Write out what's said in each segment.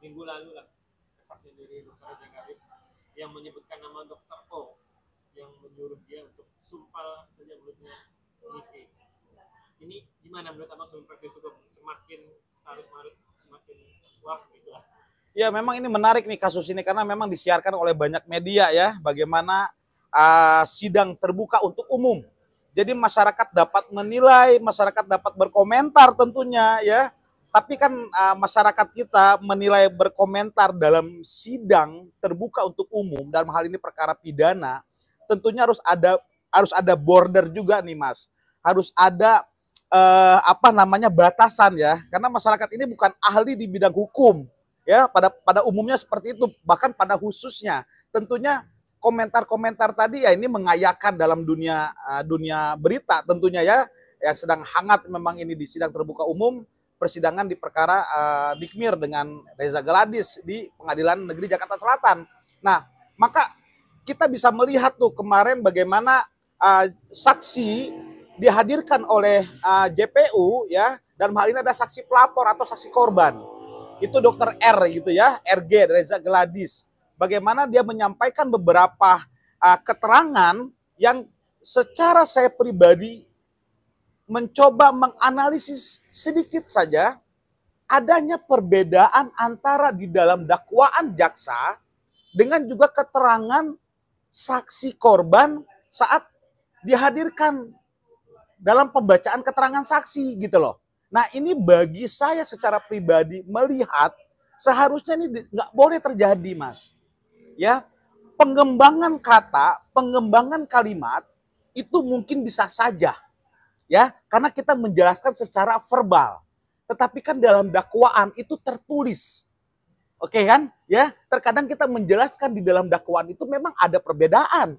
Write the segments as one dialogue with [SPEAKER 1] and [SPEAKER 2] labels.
[SPEAKER 1] minggu lalu lah, kesaksian dari dokter Zakaris yang menyebutkan nama dokter O yang menyuruh dia untuk sumpal saja mulutnya Nike. Ini gimana menurut abang sebelum praktis hukum, semakin tarik marut semakin wah gitu lah.
[SPEAKER 2] Ya, memang ini menarik nih kasus ini karena memang disiarkan oleh banyak media ya, bagaimana sidang terbuka untuk umum. Jadi masyarakat dapat menilai, masyarakat dapat berkomentar tentunya ya. Tapi kan masyarakat kita menilai berkomentar dalam sidang terbuka untuk umum, dalam hal ini perkara pidana, tentunya harus ada border juga nih Mas. Harus ada batasan ya. Karena masyarakat ini bukan ahli di bidang hukum. Ya, pada umumnya seperti itu, bahkan pada khususnya. Tentunya komentar-komentar tadi ya ini mengayakan dalam dunia berita tentunya ya, yang sedang hangat memang ini di sidang terbuka umum persidangan di perkara Dikmir dengan Reza Gladys di Pengadilan Negeri Jakarta Selatan. Nah, maka kita bisa melihat tuh kemarin bagaimana saksi dihadirkan oleh JPU ya, dalam hal ini ada saksi pelapor atau saksi korban. Itu dokter R gitu ya, RG Reza Gladys. Bagaimana dia menyampaikan beberapa keterangan yang secara saya pribadi mencoba menganalisis sedikit saja adanya perbedaan antara di dalam dakwaan jaksa dengan juga keterangan saksi korban saat dihadirkan dalam pembacaan keterangan saksi gitu loh. Nah, ini bagi saya secara pribadi melihat seharusnya ini nggak boleh terjadi, Mas. Ya, pengembangan kata, pengembangan kalimat itu mungkin bisa saja, ya, karena kita menjelaskan secara verbal. Tetapi kan dalam dakwaan itu tertulis, oke kan? Ya, terkadang kita menjelaskan di dalam dakwaan itu memang ada perbedaan,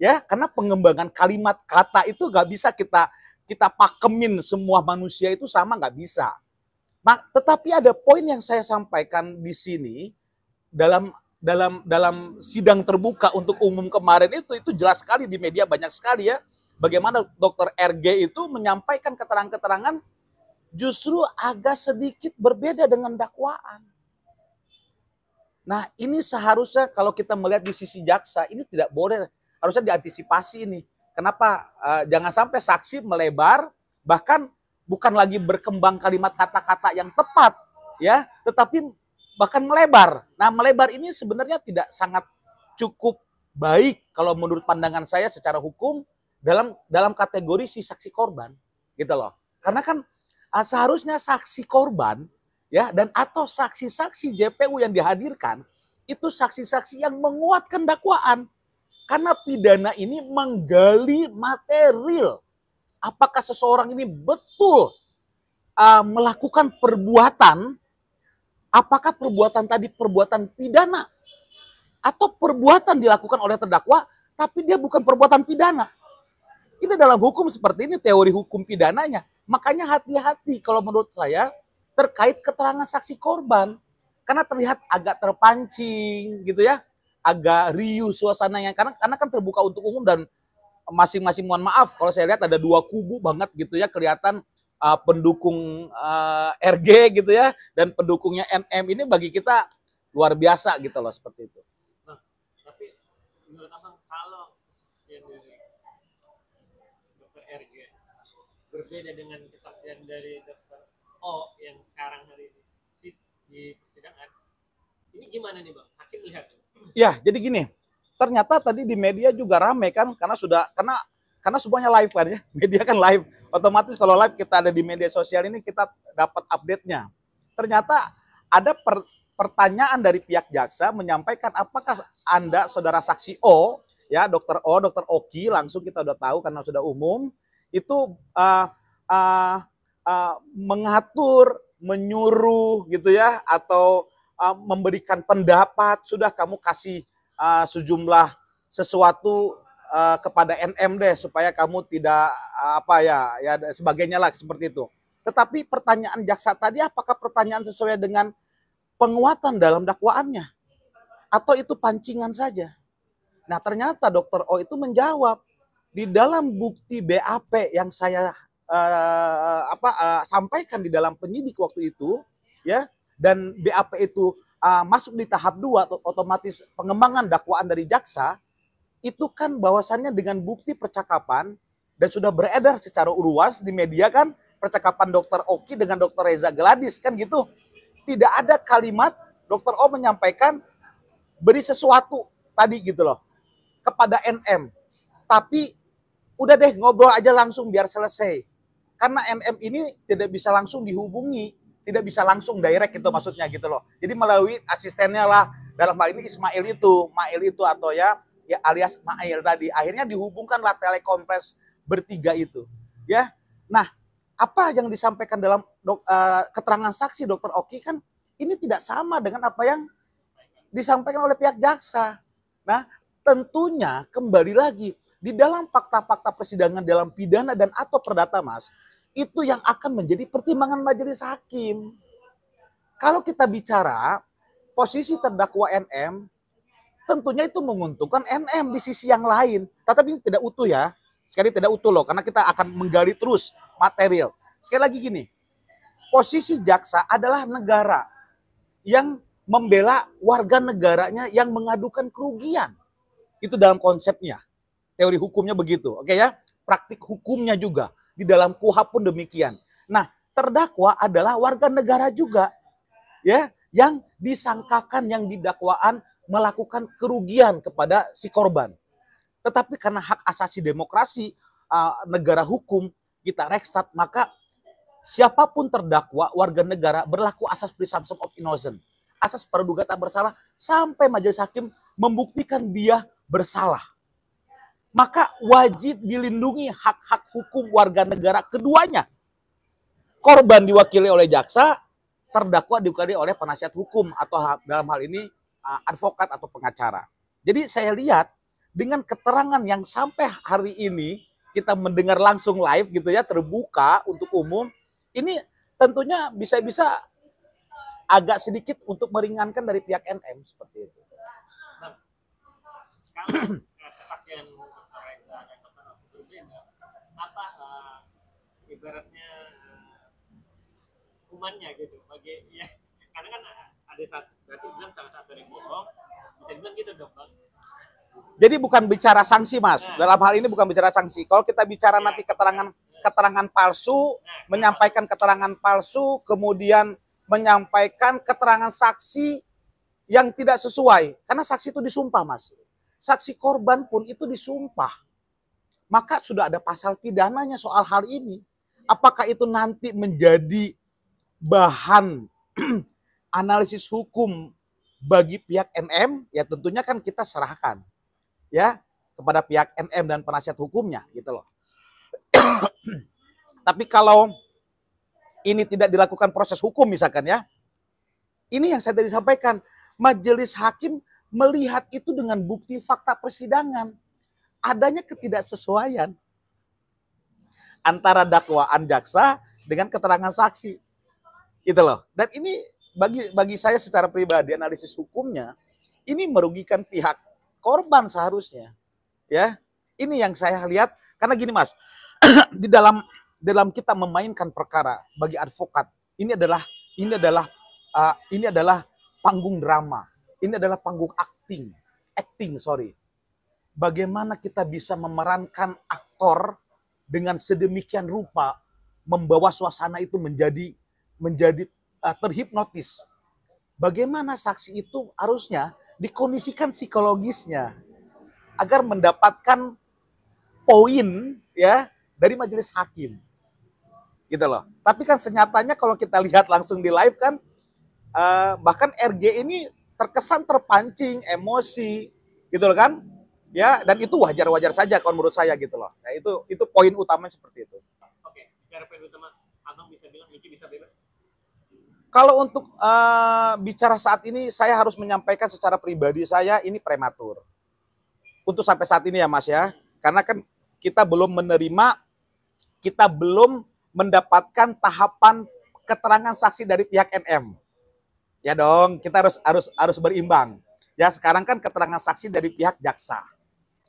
[SPEAKER 2] ya, karena pengembangan kalimat kata itu nggak bisa kita pakemin semua manusia itu sama, nggak bisa. Nah, tetapi ada poin yang saya sampaikan di sini dalam sidang terbuka untuk umum kemarin itu jelas sekali di media banyak sekali ya, bagaimana dokter RG itu menyampaikan keterangan-keterangan justru agak sedikit berbeda dengan dakwaan. Nah, ini seharusnya kalau kita melihat di sisi jaksa ini tidak boleh, harusnya diantisipasi ini. Kenapa? Jangan sampai saksi melebar, bahkan bukan lagi berkembang kalimat kata-kata yang tepat, ya, tetapi bahkan melebar. Nah, melebar ini sebenarnya tidak sangat cukup baik kalau menurut pandangan saya secara hukum dalam kategori si saksi korban, gitu loh. Karena kan seharusnya saksi korban ya dan atau saksi-saksi JPU yang dihadirkan itu saksi-saksi yang menguatkan dakwaan. Karena pidana ini menggali material. Apakah seseorang ini betul melakukan perbuatan, apakah perbuatan tadi perbuatan pidana, atau perbuatan dilakukan oleh terdakwa, tapi dia bukan perbuatan pidana. Ini dalam hukum seperti ini, teori hukum pidananya. Makanya hati-hati kalau menurut saya terkait keterangan saksi korban. Karena terlihat agak terpancing gitu ya. Agak riuh suasananya karena kan terbuka untuk umum dan masing-masing, mohon maaf kalau saya lihat ada dua kubu banget gitu ya, kelihatan pendukung RG gitu ya dan pendukungnya NM ini bagi kita luar biasa gitu loh, seperti itu.
[SPEAKER 1] Nah, tapi menurut abang kalau yang dari dokter RG berbeda dengan kesaksian dari dokter O yang sekarang hari ini di persidangan, ini gimana nih bang? Hakim lihat.
[SPEAKER 2] Ya, jadi gini, ternyata tadi di media juga ramai kan karena semuanya live kan ya, media kan live, otomatis kalau live kita ada di media sosial ini kita dapat update-nya. Ternyata ada pertanyaan dari pihak jaksa menyampaikan apakah Anda saudara saksi O ya, dokter Oki, langsung kita udah tahu karena sudah umum itu mengatur, menyuruh gitu ya, atau memberikan pendapat, sudah kamu kasih sejumlah sesuatu kepada NM deh supaya kamu tidak ya sebagainya lah seperti itu. Tetapi pertanyaan jaksa tadi apakah pertanyaan sesuai dengan penguatan dalam dakwaannya atau itu pancingan saja? Nah, ternyata dokter O itu menjawab di dalam bukti BAP yang saya sampaikan di dalam penyidik waktu itu ya, dan BAP itu masuk di tahap 2, otomatis pengembangan dakwaan dari jaksa, itu kan bahwasannya dengan bukti percakapan, dan sudah beredar secara luas di media kan, percakapan Dr. Oki dengan Dr. Reza Gladys, kan gitu. Tidak ada kalimat Dr. O menyampaikan beri sesuatu tadi gitu loh, kepada NM. Tapi udah deh ngobrol aja langsung biar selesai. Karena NM ini tidak bisa langsung dihubungi, tidak bisa langsung direct gitu maksudnya gitu loh. Jadi melalui asistennya lah, dalam hal ini Mail itu atau ya alias Mail tadi. Akhirnya dihubungkanlah telekonferensi bertiga itu. Ya. Nah, apa yang disampaikan dalam keterangan saksi Dr. Oki kan ini tidak sama dengan apa yang disampaikan oleh pihak jaksa. Nah, tentunya kembali lagi di dalam fakta-fakta persidangan dalam pidana dan atau perdata, Mas, itu yang akan menjadi pertimbangan majelis hakim. Kalau kita bicara posisi terdakwa NM, tentunya itu menguntungkan NM di sisi yang lain. Tetapi ini tidak utuh ya. Sekali tidak utuh loh, karena kita akan menggali terus material. Sekali lagi gini, posisi jaksa adalah negara yang membela warga negaranya yang mengadukan kerugian. Itu dalam konsepnya. Teori hukumnya begitu, oke ya? Praktik hukumnya juga. Di dalam KUHP pun demikian. Nah, terdakwa adalah warga negara juga. Ya, yang disangkakan, yang didakwaan melakukan kerugian kepada si korban. Tetapi karena hak asasi demokrasi, negara hukum, kita Rechtsstaat, maka siapapun terdakwa, warga negara berlaku asas presumption of innocence. Asas praduga tak bersalah sampai majelis hakim membuktikan dia bersalah. Maka wajib dilindungi hak-hak hukum warga negara keduanya. Korban diwakili oleh jaksa, terdakwa diwakili oleh penasihat hukum atau dalam hal ini advokat atau pengacara. Jadi saya lihat dengan keterangan yang sampai hari ini kita mendengar langsung live gitu ya, terbuka untuk umum, ini tentunya bisa-bisa agak sedikit untuk meringankan dari pihak NM seperti itu.
[SPEAKER 1] Nah, kalau kesaksian Dr. Reza dan Dr. Oki berbeda, apa ibaratnya hukumannya gitu bagi ya, karena kan ada satu berarti bilang salah satu yang bohong, bisa dibilang gitu dong, Bang.
[SPEAKER 2] Jadi bukan bicara sanksi, Mas. Dalam hal ini bukan bicara sanksi. Kalau kita bicara nanti keterangan palsu, menyampaikan keterangan palsu, kemudian menyampaikan keterangan saksi yang tidak sesuai. Karena saksi itu disumpah, Mas. Saksi korban pun itu disumpah. Maka sudah ada pasal pidananya soal hal ini. Apakah itu nanti menjadi bahan analisis hukum bagi pihak NM? Ya tentunya kan kita serahkan ya kepada pihak NM dan penasihat hukumnya gitu loh. Tapi kalau ini tidak dilakukan proses hukum misalkan ya, ini yang saya tadi sampaikan, majelis hakim melihat itu dengan bukti fakta persidangan, adanya ketidaksesuaian antara dakwaan jaksa dengan keterangan saksi, gitu loh. Dan ini bagi saya secara pribadi analisis hukumnya ini merugikan pihak korban seharusnya, ya. Ini yang saya lihat karena gini, Mas, di dalam kita memainkan perkara bagi advokat ini adalah panggung drama, ini adalah panggung acting, bagaimana kita bisa memerankan aktor dengan sedemikian rupa membawa suasana itu menjadi terhipnotis. Bagaimana saksi itu harusnya dikondisikan psikologisnya agar mendapatkan poin ya dari majelis hakim. Gitu loh. Tapi kan senyatanya kalau kita lihat langsung di live kan bahkan RG ini terkesan terpancing emosi gitu loh kan. Ya, dan itu wajar-wajar saja kalau menurut saya gitu loh. Nah, itu poin utamanya seperti itu.
[SPEAKER 1] Oke, bicara poin utama, Abang bisa bilang Niki bisa bebas.
[SPEAKER 2] Kalau untuk bicara saat ini saya harus menyampaikan secara pribadi saya ini prematur. Untuk sampai saat ini ya Mas ya. Karena kan kita belum mendapatkan tahapan keterangan saksi dari pihak NM. Ya dong, kita harus berimbang. Ya, sekarang kan keterangan saksi dari pihak jaksa.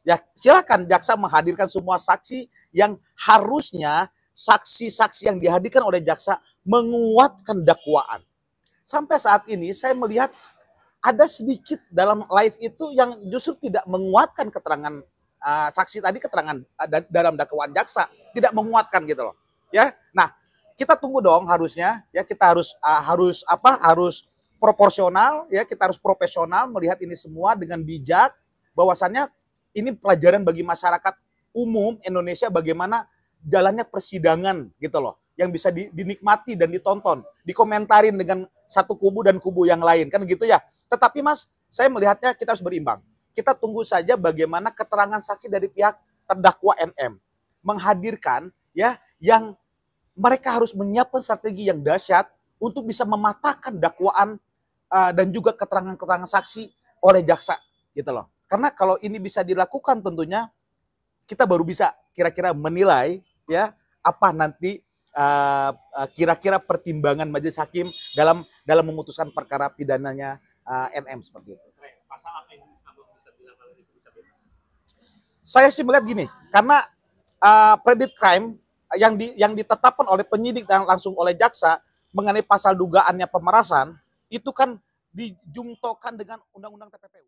[SPEAKER 2] Ya, silakan jaksa menghadirkan semua saksi yang harusnya saksi-saksi yang dihadirkan oleh jaksa menguatkan dakwaan. Sampai saat ini saya melihat ada sedikit dalam live itu yang justru tidak menguatkan keterangan saksi tadi, keterangan dalam dakwaan jaksa tidak menguatkan gitu loh. Ya. Nah, kita tunggu dong harusnya ya, kita harus proporsional ya, kita harus profesional melihat ini semua dengan bijak, bahwasannya ini pelajaran bagi masyarakat umum Indonesia bagaimana jalannya persidangan gitu loh, yang bisa dinikmati dan ditonton, dikomentarin dengan satu kubu dan kubu yang lain kan gitu ya. Tetapi Mas, saya melihatnya kita harus berimbang. Kita tunggu saja bagaimana keterangan saksi dari pihak terdakwa NM menghadirkan ya, yang mereka harus menyiapkan strategi yang dahsyat untuk bisa mematahkan dakwaan dan juga keterangan-keterangan saksi oleh jaksa gitu loh. Karena kalau ini bisa dilakukan tentunya kita baru bisa kira-kira menilai ya apa nanti kira-kira pertimbangan majelis hakim dalam memutuskan perkara pidananya NM seperti itu.
[SPEAKER 1] Pasal apa yang Abang bisa bilang kalau itu bisa bebas?
[SPEAKER 2] Saya sih melihat gini, karena predicate crime yang ditetapkan oleh penyidik dan langsung oleh jaksa mengenai pasal dugaannya pemerasan itu kan dijungtokan dengan undang-undang TPPU.